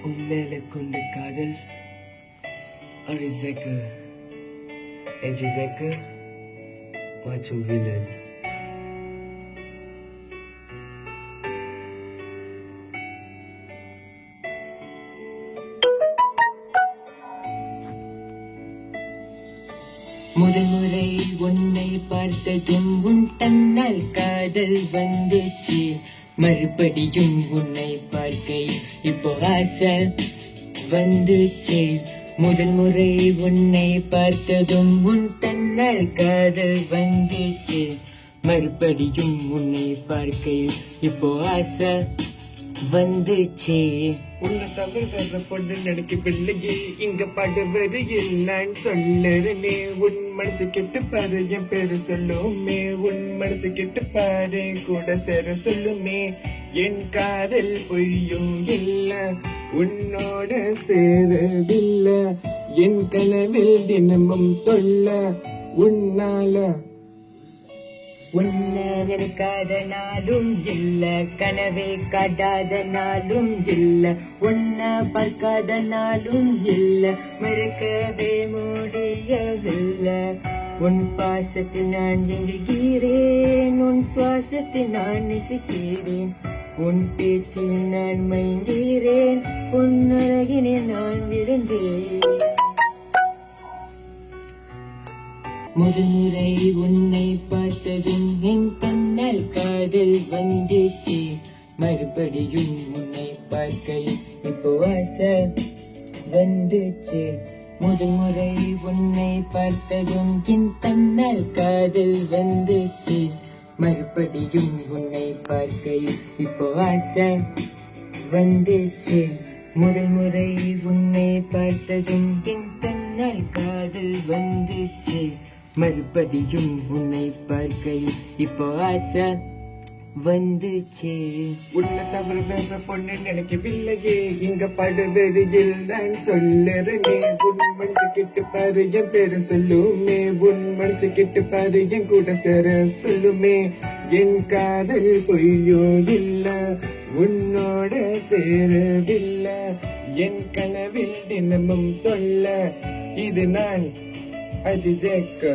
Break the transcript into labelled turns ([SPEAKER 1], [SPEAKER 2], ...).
[SPEAKER 1] உன்மேல கொண்ட காதல் அரிசைக்கு எஜிசைக்கு மற்றும் வில்லன்ஸ் முதல் முறை உன்னை பார்த்ததும் உன் தன்னால் காதல் வந்துச்சு மறுபடியும் உன்னை பார்க்கை இப்போ ஆசை வந்துச்சு முதல் முறை உன்னை பார்த்ததும் உன் தன்னால் காதல் வந்துச்சு மறுபடியும் உன்னை பார்க்கை இப்போ ஆசை வந்துச்சு உன்னை தவிர வேற பொண்ணு நினைக்க பிள்ளையே இங்க படுவது இல்லைன்னு சொல்லுறனே உன் மனசு கிட்ட பாரு என் பேரு சொல்லுமே உன் மனசு கிட்ட பாரு கூட சேர சொல்லுமே என் காதல் பொய்யும் இல்ல உன்னோட சேரவில்ல என் கனவில் தினமும் தொல்ல உன்னால உன்னை நினைக்காத நாளும் இல்ல கனவே காட்டாத நாளும் இல்ல உன்னை பார்க்காத நாளும் இல்ல மறக்கவே முடியவில்லை உன் பாசத்தில் நான் எங்குகிறேன் உன் சுவாசத்தில் நான் நேசிக்கிறேன் உன் பேச்சில் நான் மயங்குகிறேன் உன் அழகினை நான் விழுந்தேன் முதல் முறை உன்னை பார்த்ததும் என் கண்ணால் காதல் வந்துச்சு மறுபடியும் உன்னை பார்க்க இப்போ ஆசை வந்துச்சு முதல் முறை உன்னை பார்த்ததும் என் கண்ணால் காதல் வந்துச்சு மறுபடியும் உன்னை பார்க்க இப்போ ஆசை வந்துச்சு முதல் முறை உன்னை பார்த்ததும் என் கண்ணால் காதல் வந்துச்சு மறுபடியும் உன்னை பார்க்க இப்போ ஆசை வந்துச்சு உன்னை தவிர வேற பொண்ணு நினைக்கவில்லையே இங்க படுவது இல்லைன்னு சொல்லுறனே உன் மனசு கிட்ட பாரு என் பேரு சொல்லுமே உன் மனசு கிட்ட பாரு என் கூட சேர சொல்லுமே என் காதல் பொய்யோ இல்ல உன்னோட சேரவில்லை என் கனவில் தினமும் தொல்ல இது நான் அஜிசேக்க